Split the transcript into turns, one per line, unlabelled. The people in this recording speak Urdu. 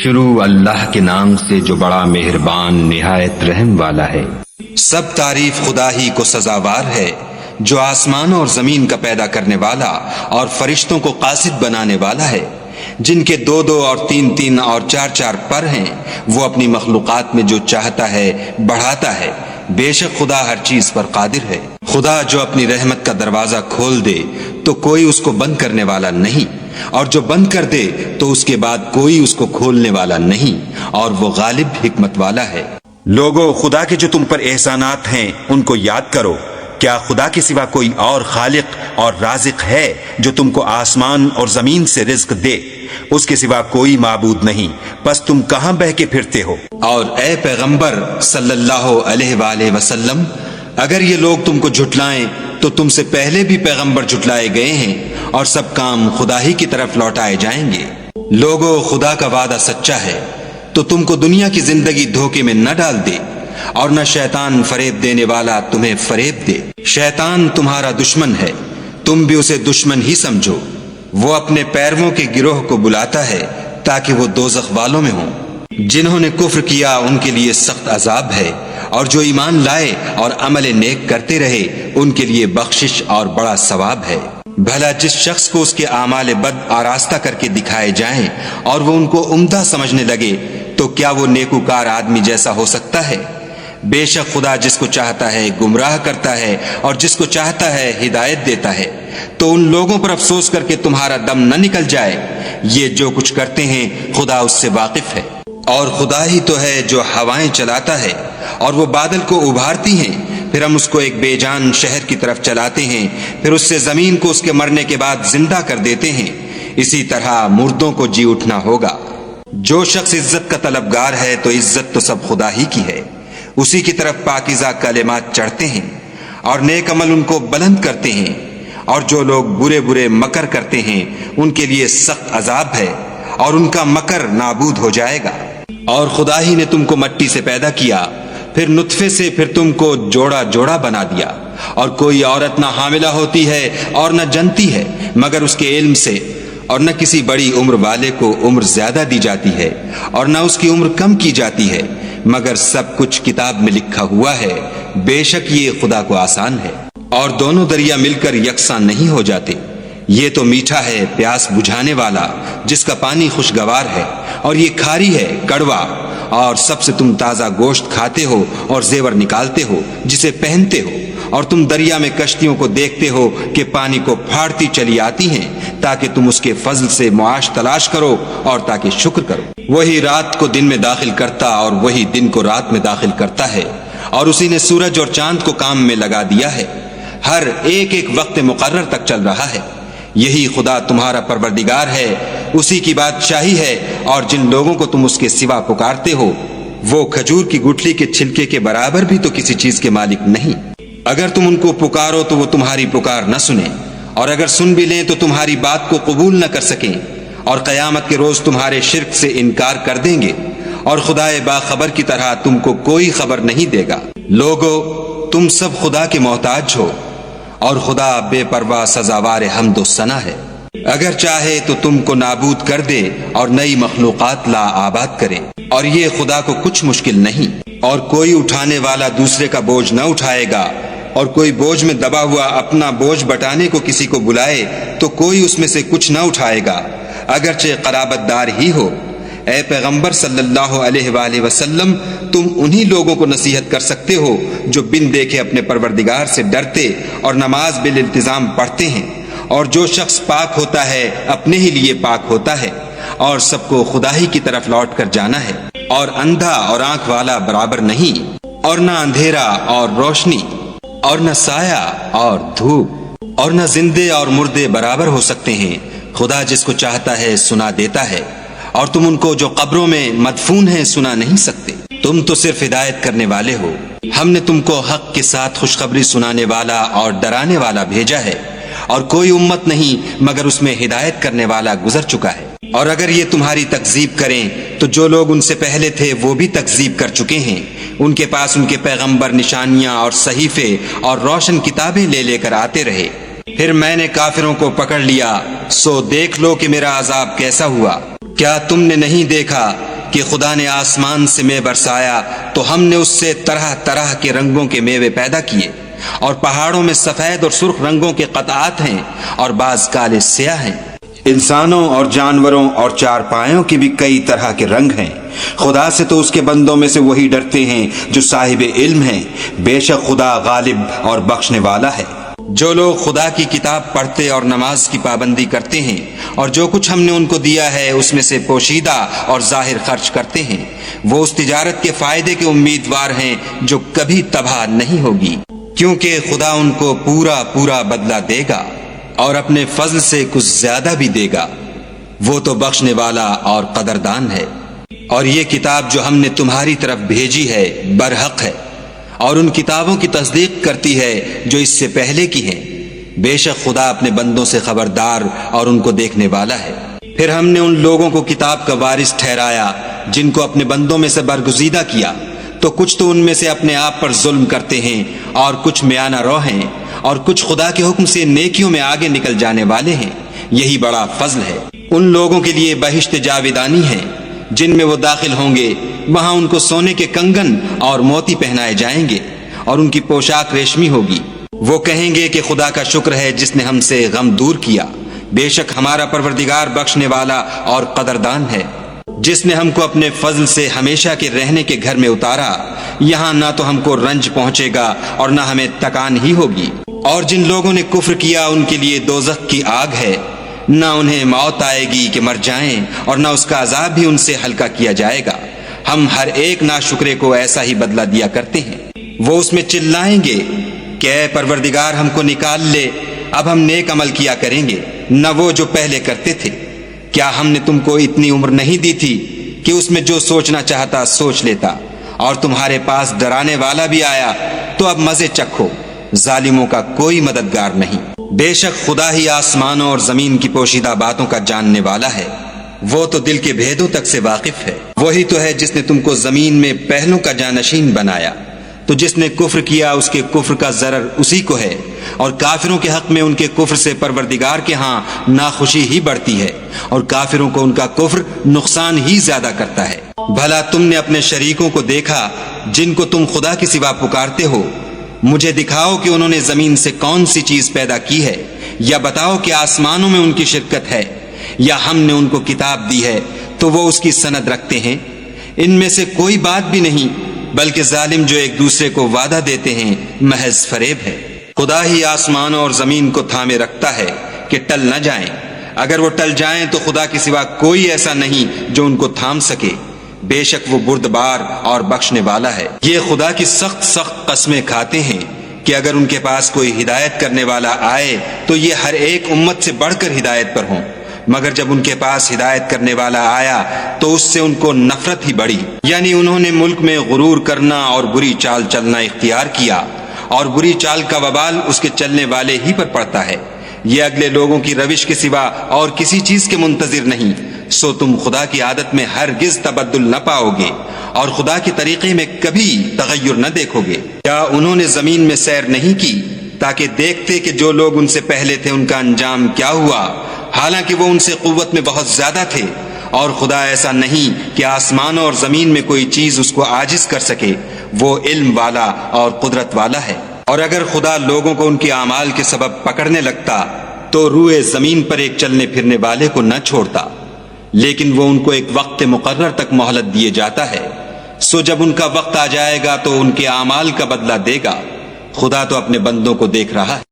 شروع اللہ کے نام سے جو بڑا مہربان نہایت رحم والا ہے۔
سب تعریف خدا ہی کو سزاوار ہے جو آسمانوں اور زمین کا پیدا کرنے والا اور فرشتوں کو قاصد بنانے والا ہے، جن کے 2 اور 3 اور 4 پر ہیں۔ وہ اپنی مخلوقات میں جو چاہتا ہے بڑھاتا ہے، بے شک خدا ہر چیز پر قادر ہے۔ خدا جو اپنی رحمت کا دروازہ کھول دے تو کوئی اس کو بند کرنے والا نہیں، اور جو بند کر دے تو اس کے بعد کوئی اس کو کھولنے والا نہیں، اور وہ غالب حکمت والا ہے۔
لوگو، خدا کے جو تم پر احسانات ہیں ان کو یاد کرو۔ کیا خدا کے سوا کوئی اور خالق اور رازق ہے جو تم کو آسمان اور زمین سے رزق دے؟ اس کے سوا کوئی معبود نہیں، پس تم کہاں بہ کے پھرتے ہو؟
اور اے پیغمبر صلی اللہ علیہ وآلہ وسلم، اگر یہ لوگ تم کو جھٹلائیں تو تم سے پہلے بھی پیغمبر جھٹلائے گئے ہیں، اور سب کام خدا ہی کی طرف لوٹائے جائیں گے۔ لوگو، خدا کا وعدہ سچا ہے، تو تم کو دنیا کی زندگی دھوکے میں نہ ڈال دے، اور نہ شیطان فریب دینے والا تمہیں فریب دے۔ شیطان تمہارا دشمن ہے، تم بھی اسے دشمن ہی سمجھو۔ وہ اپنے پیرووں کے گروہ کو بلاتا ہے تاکہ وہ دوزخ والوں میں ہوں۔ جنہوں نے کفر کیا ان کے لیے سخت عذاب ہے، اور جو ایمان لائے اور عمل نیک کرتے رہے ان کے لیے بخشش اور بڑا ثواب ہے۔ بھلا جس شخص کو اس کے اعمال بد آراستہ کر کے دکھائے جائیں اور وہ ان کو عمدہ سمجھنے لگے، تو کیا وہ نیکوکار آدمی جیسا ہو سکتا ہے؟ بے شک خدا جس کو چاہتا ہے گمراہ کرتا ہے، اور جس کو چاہتا ہے ہدایت دیتا ہے۔ تو ان لوگوں پر افسوس کر کے تمہارا دم نہ نکل جائے، یہ جو کچھ کرتے ہیں خدا اس سے واقف ہے۔ اور خدا ہی تو ہے جو ہوائیں چلاتا ہے، اور وہ بادل کو ابھارتی ہیں، پھر ہم اس کو ایک بے جان شہر کی طرف چلاتے ہیں، پھر اس سے زمین کو اس کے مرنے کے بعد زندہ کر دیتے ہیں۔ اسی طرح مردوں کو جی اٹھنا ہوگا۔ جو شخص عزت کا طلبگار ہے تو عزت تو سب خدا ہی کی ہے، اسی کی طرف پاکیزہ کلمات چڑھتے ہیں، اور نیک عمل ان کو بلند کرتے ہیں۔ اور جو لوگ برے مکر کرتے ہیں ان کے لیے سخت عذاب ہے، اور ان کا مکر نابود ہو جائے گا۔ اور خدا ہی نے تم کو مٹی سے پیدا کیا، پھر نطفے سے، پھر تم کو جوڑا بنا دیا، اور کوئی عورت نہ حاملہ ہوتی ہے اور نہ جنتی ہے مگر اس کے علم سے، اور نہ کسی بڑی عمر والے کو عمر زیادہ دی جاتی ہے اور نہ اس کی عمر کم کی جاتی ہے، مگر سب کچھ کتاب میں لکھا ہوا ہے۔ بے شک یہ خدا کو آسان ہے۔ اور دونوں دریا مل کر یکساں نہیں ہو جاتے۔ یہ تو میٹھا ہے پیاس بجھانے والا، جس کا پانی خوشگوار ہے، اور یہ کھاری ہے کڑوا۔ اور سب سے تم تازہ گوشت کھاتے ہو اور زیور نکالتے ہو جسے پہنتے ہو، اور تم دریا میں کشتیوں کو دیکھتے ہو کہ پانی کو پھاڑتی چلی آتی ہیں، تاکہ تم اس کے فضل سے معاش تلاش کرو اور تاکہ شکر کرو۔ وہی رات کو دن میں داخل کرتا اور وہی دن کو رات میں داخل کرتا ہے، اور اسی نے سورج اور چاند کو کام میں لگا دیا ہے، ہر ایک وقت مقرر تک چل رہا ہے۔ یہی خدا تمہارا پروردگار ہے، اسی کی بادشاہی ہے، اور جن لوگوں کو تم اس کے سوا پکارتے ہو وہ کھجور کی گٹھلی کے چھلکے کے برابر بھی تو کسی چیز کے مالک نہیں۔ اگر تم ان کو پکارو تو وہ تمہاری پکار نہ سنیں، اور اگر سن بھی لیں تو تمہاری بات کو قبول نہ کر سکیں، اور قیامت کے روز تمہارے شرک سے انکار کر دیں گے، اور خدائے باخبر کی طرح تم کو کوئی خبر نہیں دے گا۔ لوگو، تم سب خدا کے محتاج ہو، اور خدا بے پرواہ سزاوار حمد و ثنا ہے۔ اگر چاہے تو تم کو نابود کر دے اور نئی مخلوقات لا آباد کرے، اور یہ خدا کو کچھ مشکل نہیں۔ اور کوئی اٹھانے والا دوسرے کا بوجھ نہ اٹھائے گا، اور کوئی بوجھ میں دبا ہوا اپنا بوجھ بٹانے کو کسی کو بلائے تو کوئی اس میں سے کچھ نہ اٹھائے گا، اگرچہ قرابت دار ہی ہو۔ اے پیغمبر صلی اللہ علیہ وآلہ وسلم، تم انہی لوگوں کو نصیحت کر سکتے ہو جو بن دیکھے اپنے پروردگار سے ڈرتے اور نماز بالالتزام پڑھتے ہیں۔ اور جو شخص پاک ہوتا ہے اپنے ہی لیے پاک ہوتا ہے، اور سب کو خدا ہی کی طرف لوٹ کر جانا ہے۔ اور اندھا اور آنکھ والا برابر نہیں، اور نہ اندھیرا اور روشنی، اور نہ سایہ اور دھوپ، اور نہ زندے اور مردے برابر ہو سکتے ہیں۔ خدا جس کو چاہتا ہے سنا دیتا ہے، اور تم ان کو جو قبروں میں مدفون ہیں سنا نہیں سکتے۔ تم تو صرف ہدایت کرنے والے ہو۔ ہم نے تم کو حق کے ساتھ خوشخبری سنانے والا اور ڈرانے والا بھیجا ہے، اور کوئی امت نہیں مگر اس میں ہدایت کرنے والا گزر چکا ہے۔ اور اگر یہ تمہاری تکذیب کریں تو جو لوگ ان سے پہلے تھے وہ بھی تکذیب کر چکے ہیں۔ ان کے پاس ان کے پیغمبر نشانیاں اور صحیفے اور روشن کتابیں لے کر آتے رہے، پھر میں نے کافروں کو پکڑ لیا، سو دیکھ لو کہ میرا عذاب کیسا ہوا۔ کیا تم نے نہیں دیکھا کہ خدا نے آسمان سے میوہ برسایا تو ہم نے اس سے طرح طرح کے رنگوں کے میوے پیدا کیے، اور پہاڑوں میں سفید اور سرخ رنگوں کے قطعات ہیں اور بعض کالے سیاہ ہیں۔
انسانوں اور جانوروں اور چارپایوں کے بھی کئی طرح کے رنگ ہیں۔ خدا سے تو اس کے بندوں میں سے وہی ڈرتے ہیں جو صاحب علم ہیں، بے شک خدا غالب اور بخشنے والا ہے۔
جو لوگ خدا کی کتاب پڑھتے اور نماز کی پابندی کرتے ہیں اور جو کچھ ہم نے ان کو دیا ہے اس میں سے پوشیدہ اور ظاہر خرچ کرتے ہیں، وہ اس تجارت کے فائدے کے امیدوار ہیں جو کبھی تباہ نہیں ہوگی، کیونکہ خدا ان کو پورا پورا بدلہ دے گا اور اپنے فضل سے کچھ زیادہ بھی دے گا، وہ تو بخشنے والا اور قدردان ہے۔ اور یہ کتاب جو ہم نے تمہاری طرف بھیجی ہے برحق ہے، اور ان کتابوں کی تصدیق کرتی ہے جو اس سے پہلے کی ہیں، بے شک خدا اپنے بندوں سے خبردار اور ان کو دیکھنے والا ہے۔ پھر ہم نے ان لوگوں کو کتاب کا وارث ٹھہرایا جن کو اپنے بندوں میں سے برگزیدہ کیا، تو کچھ تو ان میں سے اپنے آپ پر ظلم کرتے ہیں اور کچھ میانہ رو ہیں، اور کچھ خدا کے حکم سے نیکیوں میں آگے نکل جانے والے ہیں، یہی بڑا فضل ہے۔ ان لوگوں کے لیے بہشت جاویدانی ہے جن میں وہ داخل ہوں گے، وہاں ان کو سونے کے کنگن اور موتی پہنائے جائیں گے اور ان کی پوشاک ریشمی ہوگی۔ وہ کہیں گے کہ خدا کا شکر ہے جس نے ہم سے غم دور کیا، بے شک ہمارا پروردگار بخشنے والا اور قدردان ہے، جس نے ہم کو اپنے فضل سے ہمیشہ کے رہنے کے گھر میں اتارا، یہاں نہ تو ہم کو رنج پہنچے گا اور نہ ہمیں تکان ہی ہوگی۔ اور جن لوگوں نے کفر کیا ان کے لیے دوزخ کی آگ ہے، نہ انہیں موت آئے گی کہ مر جائیں اور نہ اس کا عذاب بھی ان سے ہلکا کیا جائے گا۔ ہم ہر ایک ناشکرے کو ایسا ہی بدلہ دیا کرتے ہیں۔ وہ اس میں چلائیں گے کہ اے پروردگار ہم کو نکال لے، اب ہم نیک عمل کیا کریں گے، نہ وہ جو پہلے کرتے تھے۔ کیا ہم نے تم کو اتنی عمر نہیں دی تھی کہ اس میں جو سوچنا چاہتا سوچ لیتا، اور تمہارے پاس ڈرانے والا بھی آیا تو اب مزے چکھو، ظالموں کا کوئی مددگار نہیں۔ بے شک خدا ہی آسمانوں اور زمین کی پوشیدہ باتوں کا جاننے والا ہے، وہ تو دل کے بھیدوں تک سے واقف ہے۔ وہی تو ہے جس نے تم کو زمین میں پہلوں کا جانشین بنایا، تو جس نے کفر کیا اس کے کفر کا ضرر اسی کو ہے، اور کافروں کے حق میں ان کے کفر سے پروردگار کے ہاں ناخوشی ہی بڑھتی ہے، اور کافروں کو ان کا کفر نقصان ہی زیادہ کرتا ہے۔ بھلا تم نے اپنے شریکوں کو دیکھا جن کو تم خدا کے سوا پکارتے ہو؟ مجھے دکھاؤ کہ انہوں نے زمین سے کون سی چیز پیدا کی ہے، یا بتاؤ کہ آسمانوں میں ان کی شرکت ہے، یا ہم نے ان کو کتاب دی ہے تو وہ اس کی سند رکھتے ہیں۔ ان میں سے کوئی بات بھی نہیں، بلکہ ظالم جو ایک دوسرے کو وعدہ دیتے ہیں محض فریب ہے۔ خدا ہی آسمانوں اور زمین کو تھامے رکھتا ہے کہ ٹل نہ جائیں، اگر وہ ٹل جائیں تو خدا کے سوا کوئی ایسا نہیں جو ان کو تھام سکے، بے شک وہ بردبار اور بخشنے والا ہے۔ یہ خدا کی سخت سخت قسمیں کھاتے ہیں کہ اگر ان کے پاس کوئی ہدایت کرنے والا آئے تو یہ ہر ایک امت سے بڑھ کر ہدایت پر ہوں، مگر جب ان کے پاس ہدایت کرنے والا آیا تو اس سے ان کو نفرت ہی بڑھی، یعنی انہوں نے ملک میں غرور کرنا اور بری چال چلنا اختیار کیا، اور بری چال کا وبال اس کے چلنے والے ہی پر پڑتا ہے۔ یہ اگلے لوگوں کی روش کے سوا اور کسی چیز کے منتظر نہیں، سو تم خدا کی عادت میں ہرگز تبدل نہ پاؤ گے اور خدا کے طریقے میں کبھی تغیر نہ دیکھو گے۔ کیا انہوں نے زمین میں سیر نہیں کی تاکہ دیکھتے کہ جو لوگ ان سے پہلے تھے ان کا انجام کیا ہوا، حالانکہ وہ ان سے قوت میں بہت زیادہ تھے، اور خدا ایسا نہیں کہ آسمانوں اور زمین میں کوئی چیز اس کو عاجز کر سکے، وہ علم والا اور قدرت والا ہے۔ اور اگر خدا لوگوں کو ان کے اعمال کے سبب پکڑنے لگتا تو روئے زمین پر ایک چلنے پھرنے والے کو نہ چھوڑتا، لیکن وہ ان کو ایک وقت مقرر تک مہلت دیے جاتا ہے، سو جب ان کا وقت آ جائے گا تو ان کے اعمال کا بدلہ دے گا۔ خدا تو اپنے بندوں کو دیکھ رہا ہے۔